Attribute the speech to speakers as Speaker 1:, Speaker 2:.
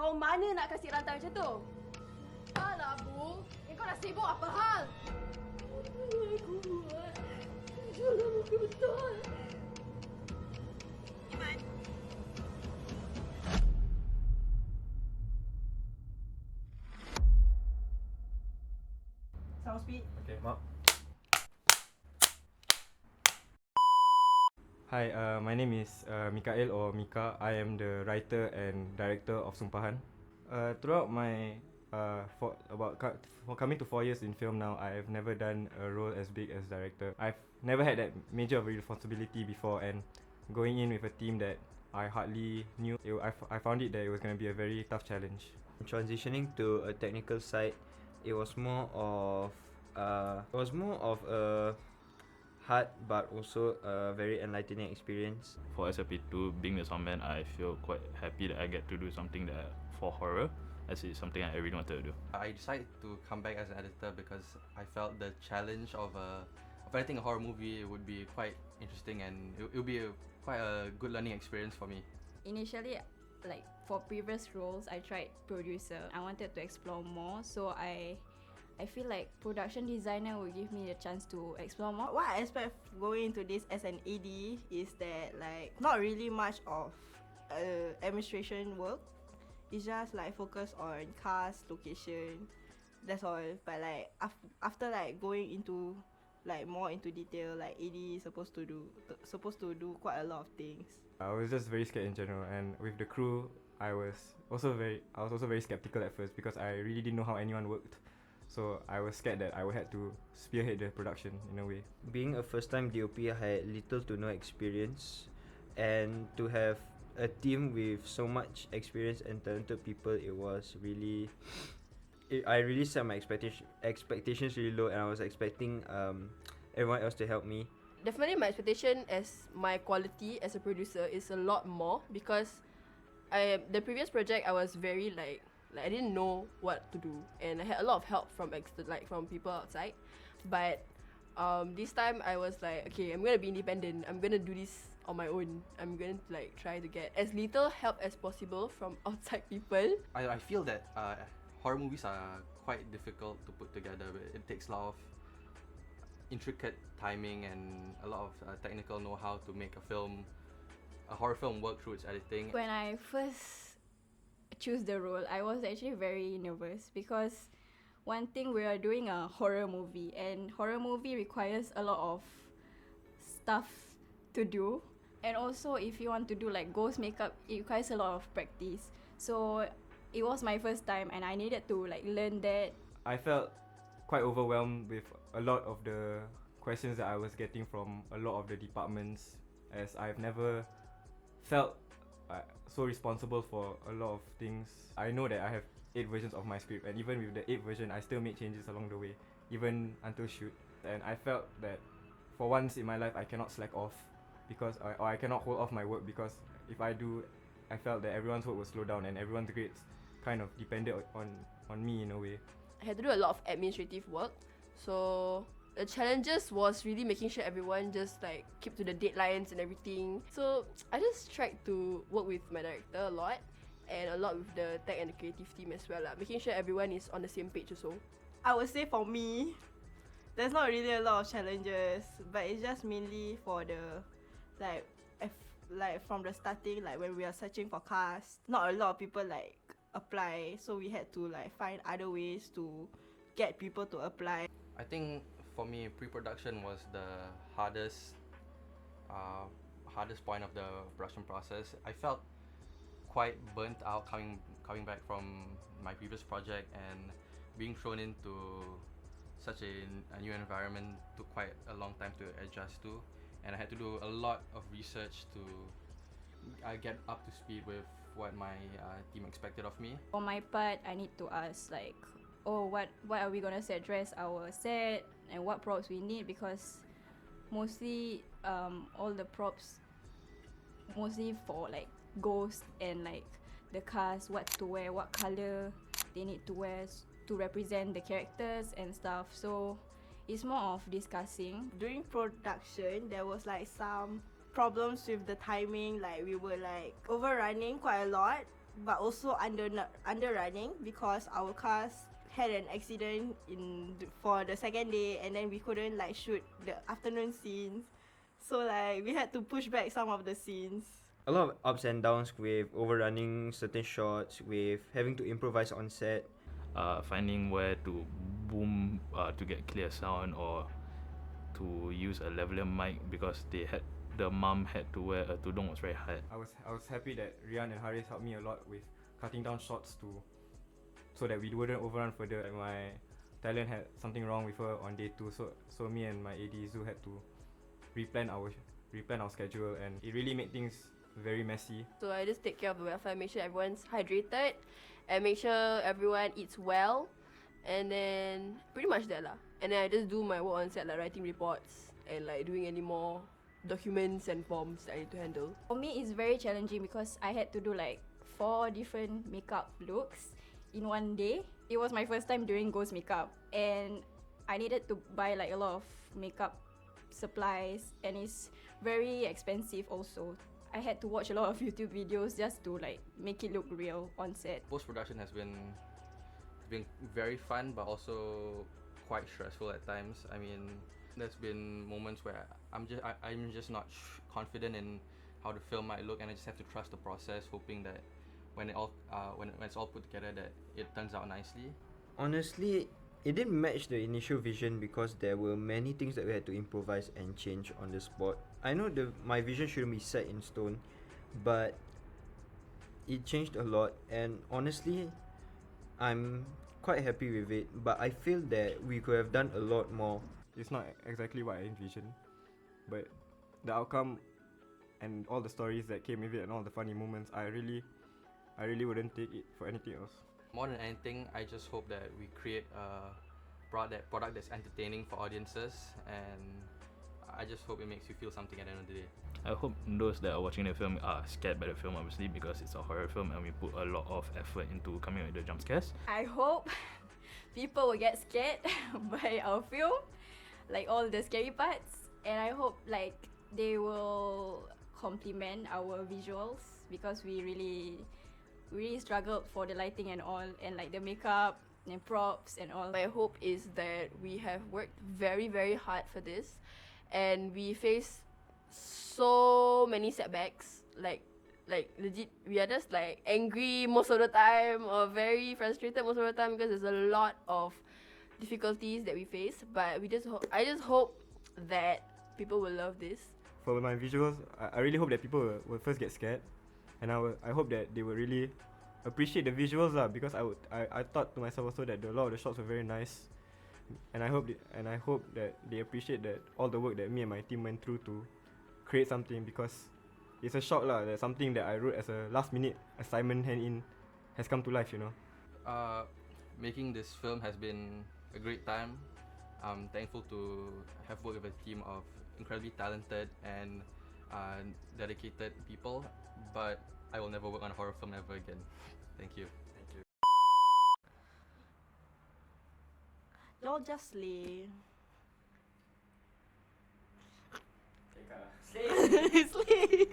Speaker 1: Kau mana nak kasih rantai macam tu?
Speaker 2: Alah, Bu. Kau dah sibuk apa hal?
Speaker 1: Aku buat. Jangan muka betul. Sound speed.
Speaker 3: Okay, Mark. Hi, my name is Mikhail or Mika. I am the writer and director of Sumpahan. Throughout my for coming to 4 years in film now, I have never done a role as big as director. I've never had that major of a responsibility before, and going in with a team that I hardly knew, I found it that it was going to be a very tough challenge.
Speaker 4: Transitioning to a technical side, it was more of a hard but also a very enlightening experience.
Speaker 5: For SLP2, being the soundman, I feel quite happy that I get to do something that for horror, as it's something I really wanted to do.
Speaker 6: I decided to come back as an editor because I felt the challenge of editing a horror movie would be quite interesting, and it would be quite a good learning experience for me.
Speaker 7: Initially, like for previous roles, I tried producer. I wanted to explore more, so I feel like production designer will give me the chance to explore more.
Speaker 1: What I expect going into this as an AD is that like not really much of administration work. It's just like focus on cast, location, that's all. But like after like going into like more into detail, like AD is supposed to do quite a lot of things.
Speaker 3: I was just very scared in general, and with the crew, I was also very skeptical at first because I really didn't know how anyone worked. So I was scared that I would have to spearhead the production in a way.
Speaker 4: Being a first-time DOP, I had little to no experience, and to have a team with so much experience and talented people, it was really. I really set my expectations really low, and I was expecting everyone else to help me.
Speaker 2: Definitely my expectation as my quality as a producer is a lot more because the previous project I was very like I didn't know what to do, and I had a lot of help from from people outside. But this time I was like, okay, I'm gonna be independent. I'm gonna do this on my own. I'm gonna like try to get as little help as possible from outside people.
Speaker 6: I feel that horror movies are quite difficult to put together. It takes a lot of intricate timing and a lot of technical know-how to make a horror film work through its editing.
Speaker 7: When I first choose the role, I was actually very nervous because one thing, we are doing a horror movie, and horror movie requires a lot of stuff to do, and also if you want to do like ghost makeup, it requires a lot of practice. So it was my first time, and I needed to like learn that.
Speaker 3: I felt quite overwhelmed with a lot of the questions that I was getting from a lot of the departments, as I've never felt so responsible for a lot of things. I know that I have 8 versions of my script, and even with the 8th version, I still made changes along the way, even until shoot. And I felt that for once in my life, I cannot slack off because I cannot hold off my work, because if I do, I felt that everyone's work will slow down and everyone's grades kind of depended on me in a way.
Speaker 2: I had to do a lot of administrative work, so the challenges was really making sure everyone just like keep to the deadlines and everything. So I just tried to work with my director a lot, and a lot with the tech and the creative team as well, making sure everyone is on the same page also.
Speaker 1: I would say for me, there's not really a lot of challenges, but it's just mainly for the like from the starting, like when we are searching for cast, not a lot of people like apply, so we had to like find other ways to get people to apply.
Speaker 6: I think for me, pre-production was the hardest point of the production process. I felt quite burnt out coming back from my previous project, and being thrown into such a new environment took quite a long time to adjust to, and I had to do a lot of research to get up to speed with what my team expected of me.
Speaker 7: For my part, I need to ask like, oh, what are we gonna set dress our set, and what props we need, because mostly all the props mostly for like ghosts and like the cast, what to wear, what color they need to wear to represent the characters and stuff. So it's more of discussing.
Speaker 1: During production, there was like some problems with the timing, like we were like overrunning quite a lot, but also underrunning because our cast had an accident for the second day, and then we couldn't like shoot the afternoon scenes, so like we had to push back some of the scenes.
Speaker 4: A lot of ups and downs with overrunning certain shots, with having to improvise on set.
Speaker 5: Finding where to boom to get clear sound, or to use a lavalier mic because the mum had to wear a tudung was very hard.
Speaker 3: I was happy that Riyan and Hariz helped me a lot with cutting down shots so that we wouldn't overrun further. Like my talent had something wrong with her on day 2, so me and my AD Zu had to replan our schedule, and it really made things very messy.
Speaker 2: So I just take care of the welfare, make sure everyone's hydrated, and make sure everyone eats well, and then pretty much that lah. And then I just do my work on set, like writing reports and like doing any more documents and forms that I need to handle.
Speaker 7: For me, it's very challenging because I had to do like 4 different makeup looks in one day. It was my first time doing ghost makeup, and I needed to buy like a lot of makeup supplies, and it's very expensive also. I had to watch a lot of YouTube videos just to like make it look real on set.
Speaker 6: Post-production has been very fun, but also quite stressful at times. I mean, there's been moments where I'm just not confident in how the film might look, and I just have to trust the process, hoping that when it's all put together, that it turns out nicely.
Speaker 4: Honestly, it didn't match the initial vision because there were many things that we had to improvise and change on the spot. I know my vision shouldn't be set in stone, but it changed a lot, and honestly, I'm quite happy with it, but I feel that we could have done a lot more.
Speaker 3: It's not exactly what I envisioned, but the outcome and all the stories that came with it and all the funny moments, I really wouldn't take it for anything else.
Speaker 6: More than anything, I just hope that we create a product that's entertaining for audiences, and I just hope it makes you feel something at the end of the day.
Speaker 5: I hope those that are watching the film are scared by the film, obviously, because it's a horror film and we put a lot of effort into coming up with the jump scares.
Speaker 7: I hope people will get scared by our film, like all the scary parts, and I hope like they will compliment our visuals because we really struggled for the lighting and all, and like the makeup and props and all.
Speaker 2: My hope is that we have worked very, very hard for this, and we face so many setbacks. Like legit, we are just like angry most of the time, or very frustrated most of the time, because there's a lot of difficulties that we face. But I just hope that people will love this.
Speaker 3: For my visuals, I really hope that people will first get scared, and I hope that they will really appreciate the visuals lah, because I thought to myself also that a lot of the shots were very nice, and I hope that they appreciate that all the work that me and my team went through to create something, because it's a shock lah that something that I wrote as a last minute assignment hand in has come to life, you know.
Speaker 6: Making this film has been a great time. I'm thankful to have worked with a team of incredibly talented and dedicated people, but I will never work on a horror film ever again. Thank you.
Speaker 1: Y'all just slay. Slay. Slay.